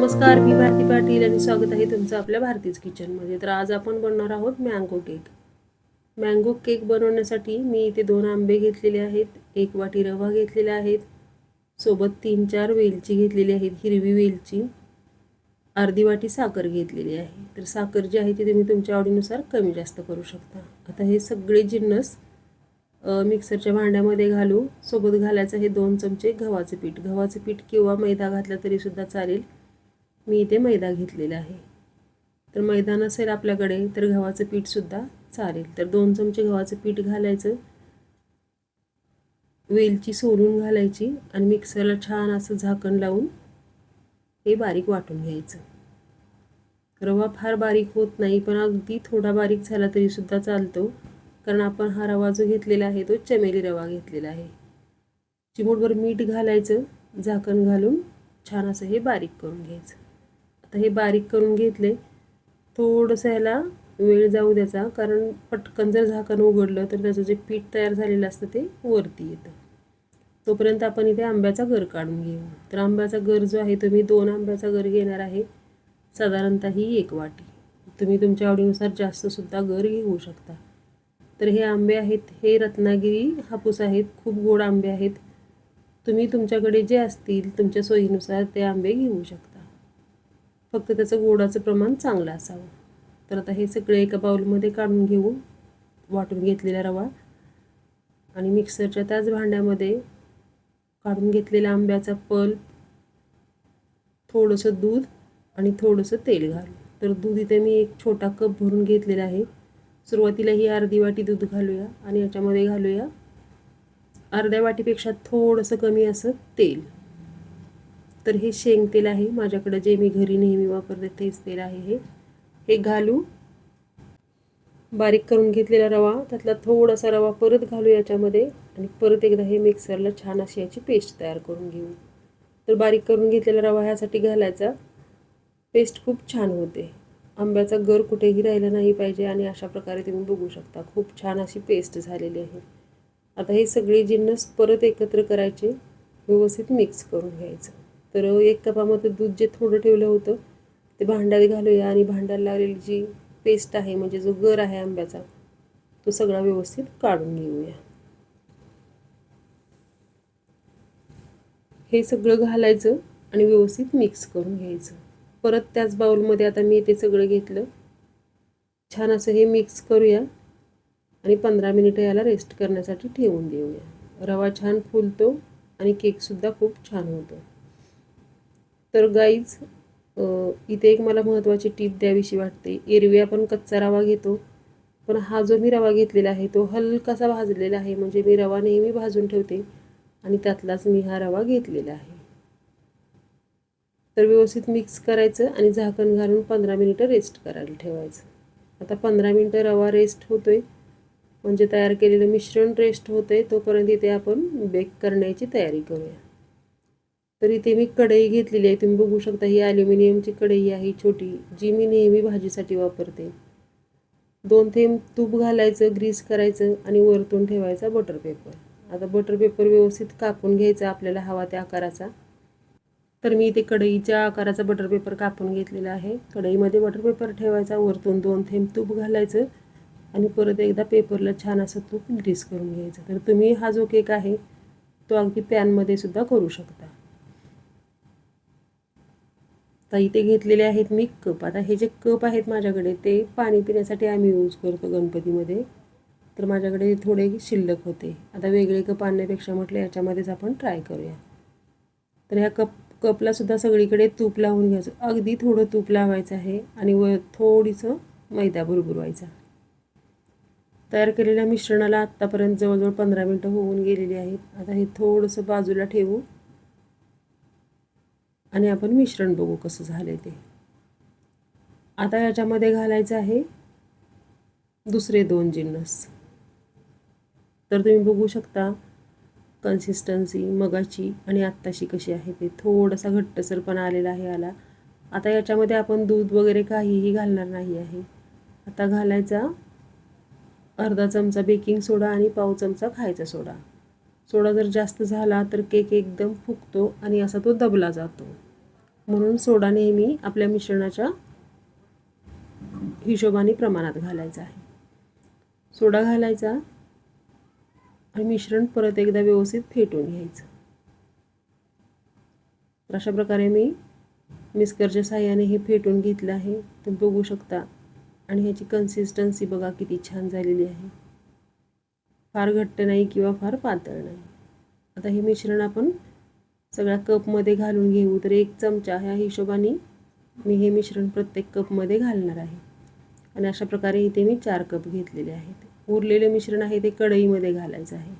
नमस्कार, मी भारती पाटील आणि स्वागत आहे तुमचं आपल्या भारतीज किचनमध्ये. तर आज आपण बनवणार आहोत मँगो केक. मँगो केक बनवण्यासाठी मी इथे 2 आंबे घेतलेले आहेत, 1 वाटी रवा घेतलेला आहे, सोबत 3-4 वेलची घेतलेली आहेत, हिरवी वेलची, अर्धी वाटी साखर घेतलेली आहे. तर साखर जी आहे ती तुम्ही तुमच्या आवडीनुसार कमी जास्त करू शकता. आता हे सगळे जिन्नस मिक्सरच्या भांड्यामध्ये घालू. सोबत घालायचं आहे 2 चमचे गव्हाचे पीठ. गव्हाचे पीठ किंवा मैदा घातला तरी सुद्धा चालेल. मी इथे मैदा घेतलेला आहे. तर मैदा नसेल आपल्याकडे तर गव्हाचं पीठसुद्धा चालेल. तर 2 चमचे गव्हाचं पीठ घालायचं, वेलची सोलून घालायची आणि मिक्सरला छान असं झाकण लावून हे बारीक वाटून घ्यायचं. रवा फार बारीक होत नाही, पण अगदी थोडा बारीक झाला तरी सुद्धा चालतो, कारण आपण हा रवा जो घेतलेला आहे तो चमेली रवा घेतलेला आहे. चिमूटभर मीठ घालायचं, झाकण घालून छान असं हे बारीक करून घ्यायचं. आता हे बारीक करून घेतले. थोडंसं ह्याला वेळ जाऊ द्यायचा, कारण पटकन जर झाकण उघडलं तर त्याचं जे पीठ तयार झालेलं असतं ते वरती येतं. तोपर्यंत आपण इथे आंब्याचा गर काढून घेऊ. तर आंब्याचा गर जो आहे तो मी 2 आंब्याचा गर घेणार आहे, साधारणतः ही 1 वाटी. तुम्ही तुमच्या आवडीनुसार जास्तसुद्धा गर घेऊ शकता. तर हे आंबे आहेत, हे रत्नागिरी हापूस आहेत, खूप गोड आंबे आहेत. तुम्ही तुमच्याकडे जे असतील तुमच्या सोयीनुसार ते आंबे घेऊ शकता, फक्त त्याचं गोडाचं प्रमाण चांगलं असावं. तर आता हे सगळे एका बाउलमध्ये काढून घेऊ, वाटून घेतलेला रवा आणि मिक्सरच्या त्याच भांड्यामध्ये काढून घेतलेला आंब्याचा पल्प, थोडंसं दूध आणि थोडंसं तेल घालू. तर दूध इथे मी 1 छोटा कप भरून घेतलेला आहे. सुरुवातीला ही अर्धी वाटी दूध घालूया आणि याच्यामध्ये घालूया अर्ध्या वाटीपेक्षा थोडंसं कमी असं तेल. तर हे शेंग तेल आहे माझ्याकडे, जे मी घरी नेहमी वापरते तेच तेल आहे. हे घालू. बारीक करून घेतलेला रवा, त्यातला थोडासा रवा परत घालू याच्यामध्ये आणि परत एकदा हे मिक्सरला छान अशी याची पेस्ट तयार करून घेऊ. तर बारीक करून घेतलेला रवा ह्यासाठी घालायचा. पेस्ट खूप छान होते. आंब्याचा गर कुठेही राहिला नाही पाहिजे आणि अशा प्रकारे तुम्ही बघू शकता खूप छान अशी पेस्ट झालेली आहे. आता हे सगळे जिन्नस परत एकत्र करायचे, व्यवस्थित मिक्स करून घ्यायचं. तर 1 कपामध्ये दूध जे थोडं ठेवलं होतं ते भांड्यात घालूया आणि भांड्याला लागलेली जी पेस्ट आहे, म्हणजे जो गर आहे आंब्याचा, तो सगळा व्यवस्थित काढून घेऊया. हे सगळं घालायचं आणि व्यवस्थित मिक्स करून घ्यायचं. परत त्याच बाउलमध्ये आता मी ते सगळं घेतलं, छान असं हे मिक्स करूया आणि 15 मिनिटं याला रेस्ट करण्यासाठी ठेवून देऊया. रवा छान फुलतो आणि केकसुद्धा खूप छान होतो. तर गाईज, इथे एक मला महत्त्वाची टीप द्यावीशी वाटते. एरवी आपण कच्चा रवा घेतो, पण हा जो मी रवा घेतलेला आहे तो हलकासा भाजलेला आहे, म्हणजे मी रवा नेहमी भाजून ठेवते आणि त्यातलाच मी हा रवा घेतलेला आहे. तर व्यवस्थित मिक्स करायचं आणि झाकण घालून 15 मिनिटं रेस्ट करायला ठेवायचं. आता 15 मिनिटं रवा रेस्ट होतोय, म्हणजे तयार केलेलं मिश्रण रेस्ट होतंय. तोपर्यंत इथे आपण बेक करण्याची तयारी करूया. तर इथे मी कढई घेतलेली आहे, तुम्ही बघू शकता. ही ॲल्युमिनियमची कढई आहे छोटी, जी मी नेहमी भाजीसाठी वापरते. 2 थेंब तूप घालायचं, ग्रीस करायचं आणि वरतून ठेवायचा बटर पेपर. आता बटर पेपर व्यवस्थित कापून घ्यायचा आपल्याला हवा त्या आकाराचा. तर मी इथे कढईच्या आकाराचा बटर पेपर कापून घेतलेला आहे. कढईमध्ये बटर पेपर ठेवायचा, वरतून 2 थेंब तूप घालायचं आणि परत एकदा पेपरला छान असं तूप ग्रीस करून घ्यायचं. तर तुम्ही हा जो केक आहे तो अगदी पॅनमध्ये सुद्धा करू शकता. तर इथे घेतलेले आहेत मी कप. आता हे जे कप आहेत माझ्याकडे ते पाणी पिण्यासाठी आम्ही यूज करतो गणपतीमध्ये, तर माझ्याकडे थोडे शिल्लक होते. आता वेगळे कप आणण्यापेक्षा म्हटलं याच्यामध्येच आपण ट्राय करूया. तर ह्या कपला सुद्धा सगळीकडे तूप लावून घ्यायचं. अगदी थोडं तूप लावायचं आहे आणि वर थोडीसं मैदा बुरबुरवायचा. तयार केलेल्या मिश्रणाला आत्तापर्यंत जवळजवळ 15 मिनिटं होऊन गेलेली आहेत. आता हे थोडंसं बाजूला ठेवू आणि आपण मिश्रण बघू कसं झालं ते. आता याच्यामध्ये घालायचं आहे दुसरे 2 जिन्नस. तर तुम्ही बघू शकता कन्सिस्टन्सी मगाची आणि आत्ताशी कशी आहे ते. थोडासा घट्टसरपणा आलेला आहे याला. आता याच्यामध्ये आपण दूध वगैरे काहीही घालणार नाही आहे. आता घालायचा अर्धा चमचा बेकिंग सोडा आणि पाव चमचा खायचा सोडा. सोडा जर जास्त झाला तर केक एकदम फुगतो आणि असा तो दबला जातो. म्हणून सोडा नेहमी आपल्या मिश्रणाच्या हिशोबाने प्रमाणात घालायचा आहे. सोडा घालायचा आणि मिश्रण परत एकदा व्यवस्थित फेटून घ्यायचं. तर अशा प्रकारे मी मिक्सरच्या साहाय्याने हे फेटून घेतलं आहे. तुम्ही बघू शकता. आणि ह्याची कन्सिस्टन्सी बघा किती छान झालेली आहे. फार घट्ट नाही किंवा फार पातळ नाही. आता हे मिश्रण आपण सगळ्या कपमध्ये घालून घेऊ. तर 1 चमचा ह्या हिशोबाने मी हे मिश्रण प्रत्येक कपमध्ये घालणार आहे. आणि अशा प्रकारे इथे मी 4 कप घेतलेले आहेत. उरलेले मिश्रण आहे ते कढईमध्ये घालायचं आहे.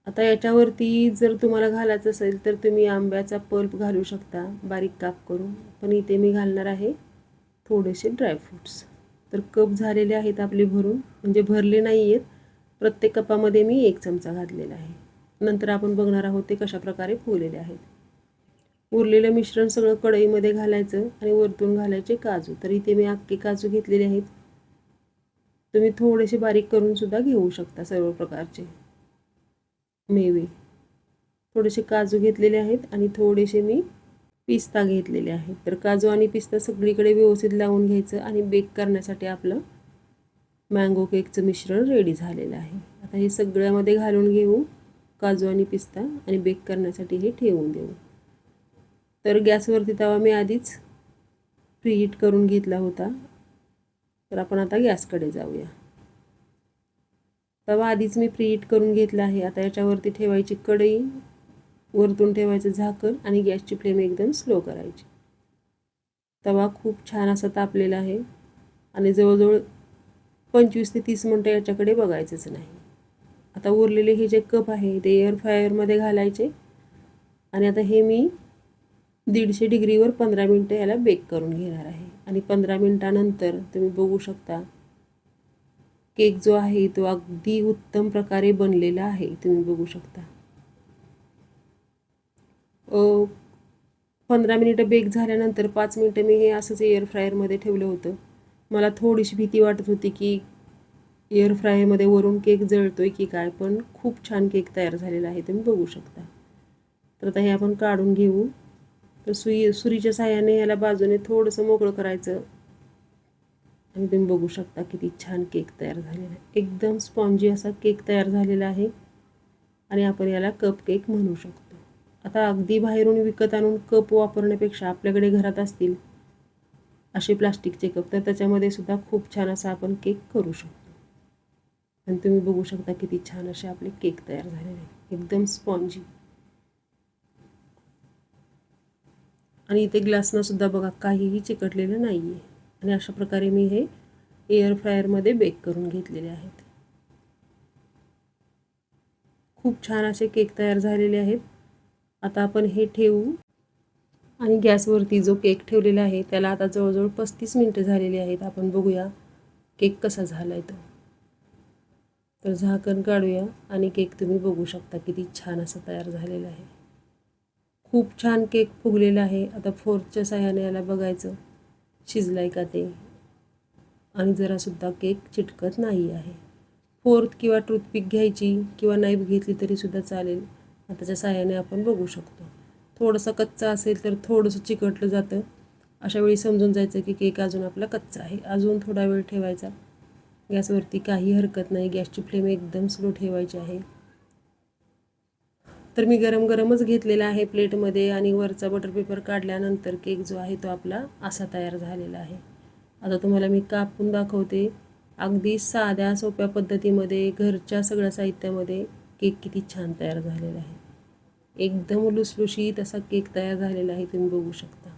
आता याच्यावरती जर तुम्हाला घालायचं असेल तर तुम्ही आंब्याचा पल्प घालू शकता बारीक काप करून. पण इथे मी घालणार आहे थोडेसे ड्रायफ्रूट्स. तर कप झालेले आहेत आपले भरून, म्हणजे भरले नाही आहेत. प्रत्येक कपामध्ये मी 1 चमचा घातलेला आहे. नंतर आपण बघणार आहोत ते कशा प्रकारे फुगलेले आहेत. उरलेलं मिश्रण सगळं कढईमध्ये घालायचं आणि वरतून घालायचे काजू. तर इथे मी अख्खे काजू घेतलेले आहेत. तुम्ही थोडेसे बारीक करून सुद्धा घेऊ शकता सर्व प्रकारचे मेवे. थोडेसे काजू घेतलेले आहेत आणि थोडेसे मी पिस्ता घेतलेले आहेत. तर काजू आणि पिस्ता सगळीकडे व्यवस्थित लावून घ्यायचं आणि बेक करण्यासाठी आपलं मँगो केकचं मिश्रण रेडी झालेलं आहे. आता हे सगळ्यामध्ये घालून घेऊ काजू आणि पिस्ता आणि बेक करण्यासाठी हे ठेवून देऊ. तर गॅसवरती तवा मी आधीच प्रीहीट करून घेतला होता. तर आपण आता गॅसकडे जाऊया. तवा आधीच मी प्रीहीट करून घेतला आहे. आता याच्यावरती ठेवायची कढई, वरतून ठेवायचं झाकण आणि गॅसची फ्लेम एकदम स्लो करायची. तवा खूप छान असा तापलेला आहे आणि जवळजवळ 25 ते 30 मिनटं याच्याकडे बघायचंच नाही. आता उरलेले हे जे कप आहे ते एअर फ्रायरमध्ये घालायचे आणि आता हे मी 150 डिग्रीवर 15 मिनटं याला बेक करून घेणार आहे. आणि 15 मिनटानंतर तुम्ही बघू शकता केक जो आहे तो अगदी उत्तम प्रकारे बनलेला आहे. तुम्ही बघू शकता 15 मिनिटं बेक झाल्यानंतर 5 मिनिटं मी हे असंच एअर फ्रायरमध्ये ठेवलं होतं. मला थोडीशी भीती वाटत होती की एअर फ्रायरमध्ये वरून केक जळतोय की काय, पण खूप छान केक तयार झालेला आहे. तुम्ही बघू शकता. तर आता हे आपण काढून घेऊ. तर सुरीच्या साहाय्याने याला बाजूने थोडंसं मोकळं करायचं आणि तुम्ही बघू शकता किती छान केक तयार झालेला आहे. एकदम स्पॉन्जी असा केक तयार झालेला आहे आणि आपण याला कप केक म्हणू शकतो. आता अगदी बाहेरून विकत आणून कप वापरण्यापेक्षा आपल्याकडे घरात असतील असे प्लास्टिकचे कप तर त्याच्यामध्ये सुद्धा खूप छान असा आपण केक करू शकतो. आणि तुम्ही बघू शकता किती छान असे आपले केक तयार झालेले आहेत, एकदम स्पॉन्जी. आणि इथे ग्लासनं सुद्धा बघा काहीही चिकटलेलं नाही आहे. आणि अशा प्रकारे मी हे एअर फ्रायरमध्ये बेक करून घेतलेले आहेत. खूप छान असे केक तयार झालेले आहेत. आता आपण हे ठेवू आणि गॅसवरती जो केक ठेवलेला आहे त्याला आता जवळजवळ 35 मिनिटं झालेली आहेत. आपण बघूया केक कसा झाला आहे. तर झाकण काढूया आणि केक तुम्ही बघू शकता किती छान असा तयार झालेला आहे. खूप छान केक फुगलेला आहे. आता फोर्कच्या साहाय्याने याला बघायचं शिजलाय का ते, आणि जरासुद्धा केक चिटकत नाही आहे. फोर्क किंवा टूथपिक घ्यायची किंवा नाईफ घेतली तरीसुद्धा चालेल. त्याच्या साहाय्याने आपण बघू शकतो. थोडंसं कच्चा असेल तर थोडंसं चिकटलं जातं. अशा वेळी समजून जायचं की केक अजून आपला कच्चा आहे. अजून थोडा वेळ ठेवायचा. गॅसवरती काही हरकत नाही. गॅसची फ्लेम एकदम स्लो ठेवायची आहे. तर मी गरम गरमच घेतलेला आहे प्लेटमध्ये आणि वरचा बटर पेपर काढल्यानंतर केक जो आहे तो आपला असा तयार झालेला आहे. आता तुम्हाला मी कापून दाखवते. अगदी साध्या सोप्या पद्धतीमध्ये घरच्या सगळ्या साहित्यामध्ये केक किती छान तयार झालेला आहे. एकदम लुसलुशीत असा केक तयार झालेला आहे. तुम्ही बघू शकता.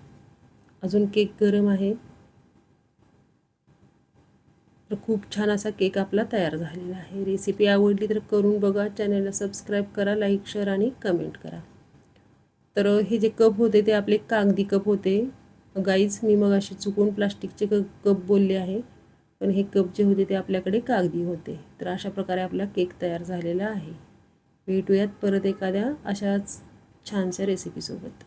अजून केक गरम आहे. तर खूप छान असा केक आपला तयार झालेला आहे. रेसिपी आवडली तर करून बघा. चॅनलला सबस्क्राईब करा, लाईक, शेअर आणि कमेंट करा. तर हे जे कप होते ते आपले कागदी कप होते गाईज. मी मग अशी चुकून प्लास्टिकचे कप बोलले आहे, पण हे कप जे होते ते आपल्याकडे कागदी होते. तर अशा प्रकारे आपला केक तयार झालेला आहे. भेटूयात परत एखाद्या अशाच छानशा रेसिपीसोबत.